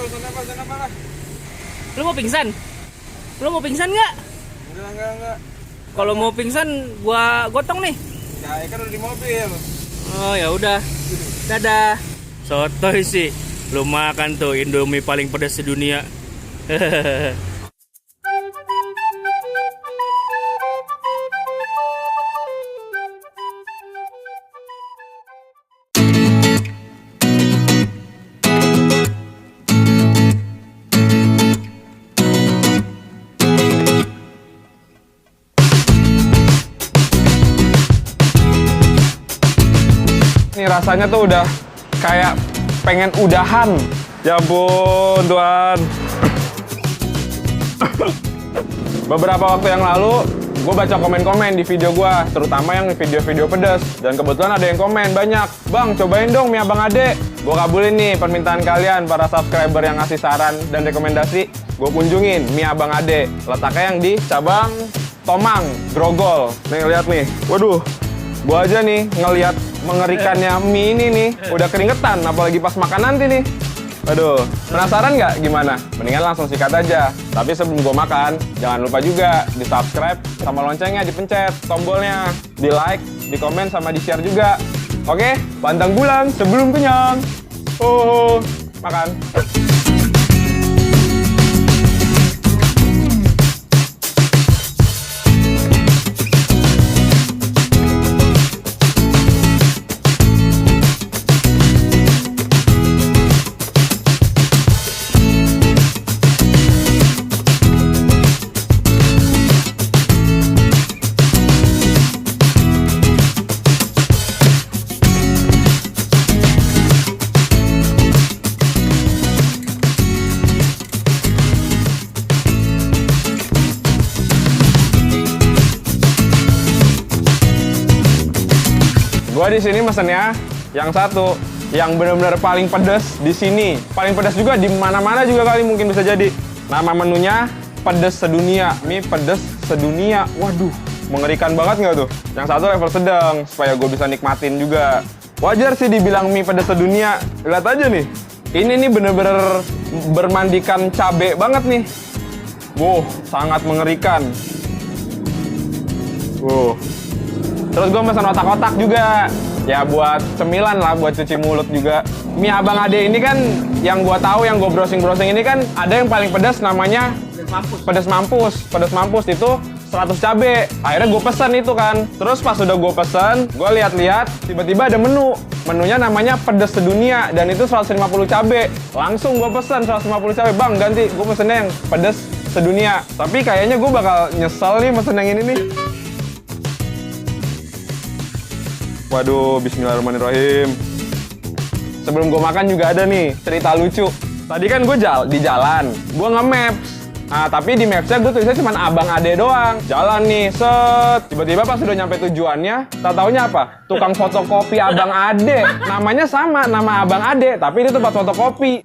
sana apa? Lu mau pingsan? Lu mau pingsan nggak? Enggak. Kalau mau pingsan, gua gotong nih. Ya, kan udah di mobil. Oh ya udah. Dadah. Sotoy sih. Lu makan tuh Indomie paling pedas sedunia. Ini rasanya tuh udah kayak pengen udahan. Ya ampun, Tuhan. Beberapa waktu yang lalu, gue baca komen-komen di video gue, terutama yang video-video pedas. Dan kebetulan ada yang komen banyak. Bang, cobain dong mie Abang Ade. Gue kabulin nih permintaan kalian, para subscriber yang ngasih saran dan rekomendasi. Gue kunjungin mie Abang Ade. Letaknya yang di cabang Tomang, Grogol. Nih, lihat nih. Waduh, gue aja nih ngelihat mengerikannya mie ini nih. Udah keringetan, apalagi pas makan nanti nih. Aduh, penasaran nggak gimana? Mendingan langsung sikat aja. Tapi sebelum gue makan, jangan lupa juga di-subscribe sama loncengnya dipencet, tombolnya, di-like, di-komen, sama di-share juga. Oke, pantang bulan sebelum kenyang. Oh, makan. Gua di sini mesennya yang satu, yang benar-benar paling pedas di sini. Paling pedas juga di mana-mana juga kali mungkin bisa jadi. Nama menunya pedas sedunia, mie pedas sedunia. Waduh, mengerikan banget nggak tuh? Yang satu level sedang, supaya gue bisa nikmatin juga. Wajar sih dibilang mie pedas sedunia. Lihat aja nih, ini nih bener-bener bermandikan cabe banget nih. Wow, sangat mengerikan. Wow. Terus gue pesan otak-otak juga. Ya buat cemilan lah, buat cuci mulut juga. Mie Abang Ade ini kan yang gue tahu, yang gue browsing-browsing ini kan ada yang paling pedas namanya pedas mampus. Pedas mampus itu 100 cabe. Akhirnya gue pesan itu kan. Terus pas udah gue pesan, gue lihat-lihat, tiba-tiba ada menu. Menunya namanya pedas sedunia dan itu 150 cabe. Langsung gue pesan 150 cabe. Bang, ganti. Gue pesennya yang pedas sedunia. Tapi kayaknya gue bakal nyesel nih pesen yang ini nih. Waduh, bismillahirrahmanirrahim. Sebelum gue makan juga ada nih cerita lucu. Tadi kan gue di jalan, gue nge-maps. Nah, tapi di mapsnya gue tulisnya cuma Abang Ade doang. Jalan nih, set. Tiba-tiba pas udah nyampe tujuannya, tak taunya apa? Tukang fotokopi Abang Ade. Namanya sama, nama Abang Ade, tapi itu tempat fotokopi.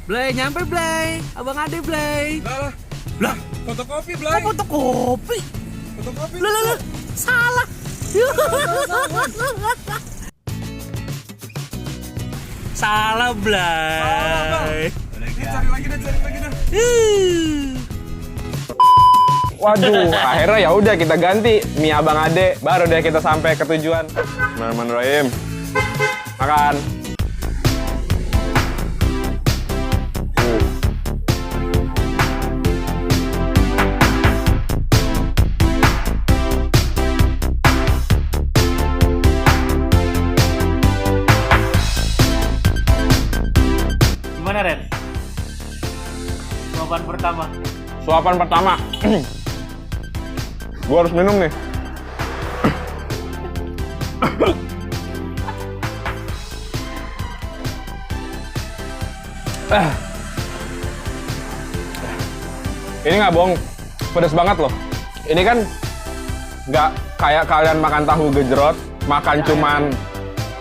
Blay, nyampe Blay. Abang Ade Blay. Lah, fotokopi, Blay. Kok fotokopi? Fotokopi. Lah, salah. Salah, Blay. Cari lagi dah. Waduh, akhirnya ya udah kita ganti mie Abang Ade, baru deh kita sampai ke tujuan. Bismillahirrahmanirrahim. Makan. Gimana, Ren? Jawaban pertama. Suapan pertama. Gua harus minum nih. Ini nggak bohong, pedas banget loh. Ini kan nggak kayak kalian makan tahu gejrot, makan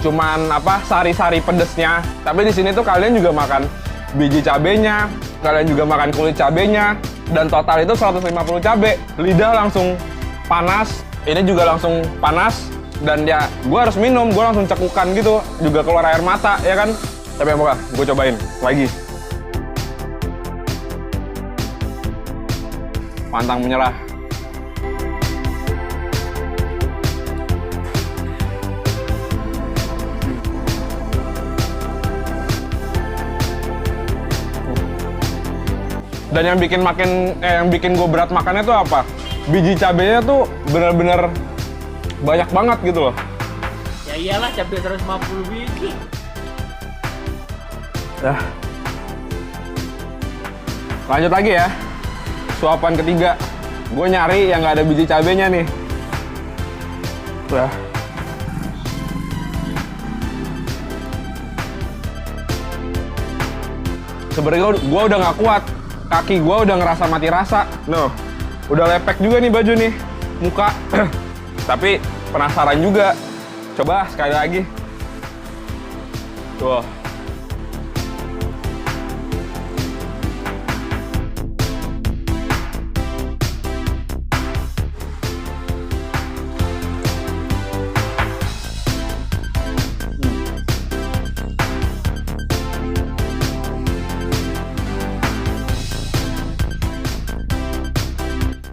cuman apa sari-sari pedesnya. Tapi di sini tuh kalian juga makan biji cabenya, kalian juga makan kulit cabenya, dan total itu 150 cabe. Lidah langsung panas, ini juga langsung panas, dan ya gue harus minum, gue langsung cekukan gitu, juga keluar air mata ya kan. Tapi apa? Gue cobain lagi. Pantang menyerah. Dan yang bikin gue berat makannya tuh apa? Biji cabenya tuh bener-bener banyak banget gitu loh. Ya iyalah, cabai 150 biji. Dah. Lanjut lagi ya. Suapan ketiga. Gue nyari yang nggak ada biji cabenya nih. Dah. Sebenarnya gue udah nggak kuat. Kaki gue udah ngerasa mati rasa. No, udah lepek juga nih baju nih, muka. Tapi penasaran juga. Coba sekali lagi. Tuh.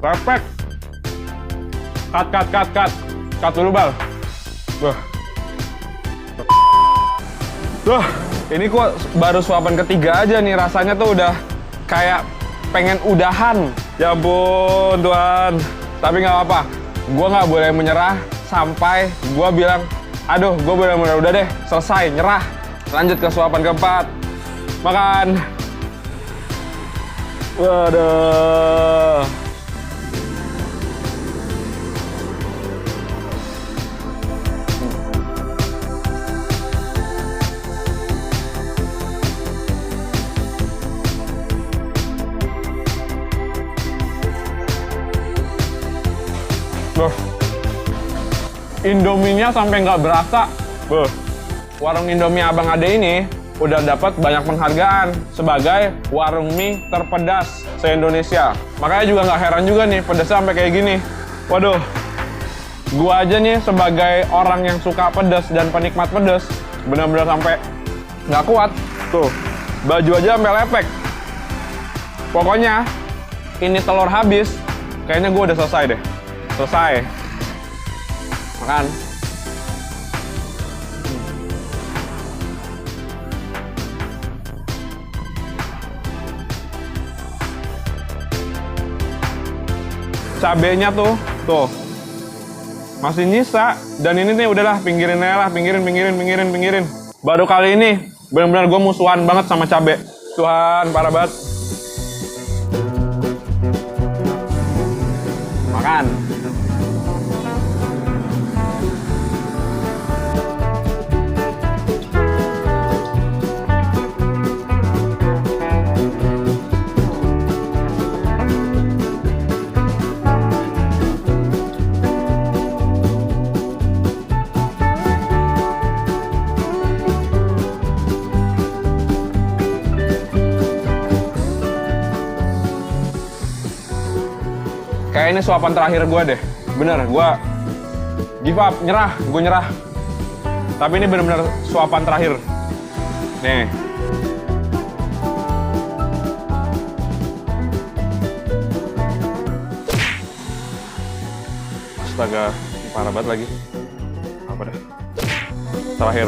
Lepek. Cut. Cut dulu, Bal. Wah. Duh, ini kok baru suapan ketiga aja nih, rasanya tuh udah kayak pengen udahan. Ya ampun, Tuhan. Tapi nggak apa-apa. Gue nggak boleh menyerah sampai gue bilang, aduh, gue bener-bener udah deh, selesai, nyerah. Lanjut ke suapan keempat. Makan. Waduh. Indominya sampai nggak berasa. Warung Indomie Abang Ade ini udah dapat banyak penghargaan sebagai warung mie terpedas se-Indonesia. Makanya juga nggak heran juga nih pedasnya sampai kayak gini. Waduh, gua aja nih sebagai orang yang suka pedas dan penikmat pedas benar-benar sampai nggak kuat. Tuh, baju aja sampai lepek. Pokoknya ini telur habis, kayaknya gua udah selesai deh. Selesai. Makan. Cabenya tuh masih nyisa, dan ini nih udahlah pinggirin aja lah, pinggirin. Baru kali ini benar-benar gue musuhan banget sama cabe. Tuhan, parah banget. Makan. Kayak ini suapan terakhir gue deh. Bener, gue give up, gue nyerah. Tapi ini bener-bener suapan terakhir. Nih. Astaga, ini parah banget lagi. Apa dah? Terakhir.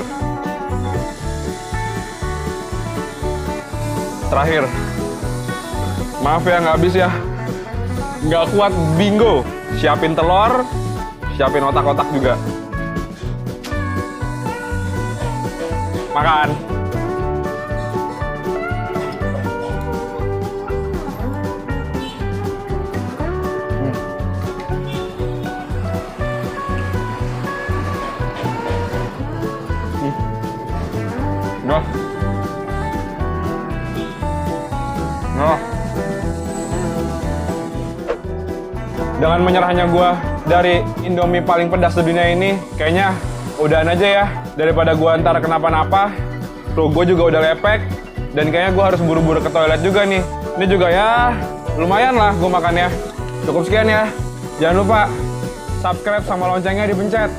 Maaf ya, nggak habis ya. Nggak kuat, bingo. Siapin telur, siapin otak-otak juga. Makan. Udah. Dengan menyerahnya gue dari Indomie paling pedas di dunia ini, kayaknya udahan aja ya. Daripada gue ntar kenapa-napa. Tuh, gue juga udah lepek. Dan kayaknya gue harus buru-buru ke toilet juga nih. Ini juga ya, lumayan lah gue makannya. Cukup sekian ya. Jangan lupa subscribe sama loncengnya dipencet.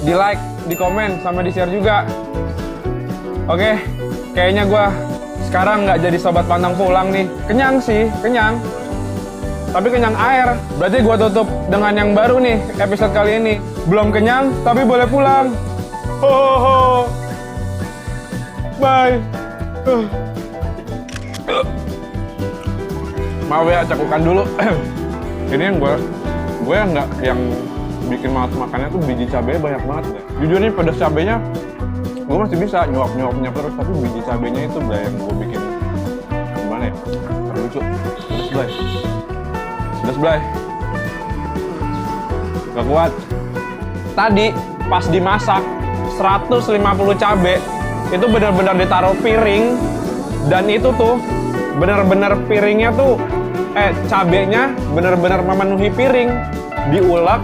Di like, di komen, sama di share juga. Oke, kayaknya gue sekarang nggak jadi sobat pantang pulang nih. Kenyang sih, kenyang. Tapi kenyang air. Berarti gue tutup dengan yang baru nih episode kali ini. Belum kenyang, tapi boleh pulang. Ho ho ho. Bye. Maaf ya, cakukan dulu. Ini yang gue nggak yang bikin malas makannya tuh biji cabenya banyak banget deh. Jujur nih pedas cabenya gue masih bisa nyuap-nyuapnya terus, tapi biji cabenya itu udah yang gue bikin gimana ya? Lucu. Pedas belai. Gak kuat. Tadi pas dimasak 150 cabe itu benar-benar ditaruh piring dan itu tuh benar-benar piringnya tuh cabenya benar-benar memenuhi piring, diulek,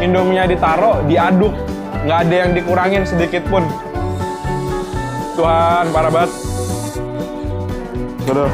Indominya ditaruh, diaduk, nggak ada yang dikurangin sedikit pun. Tuhan, parah banget. Aduh.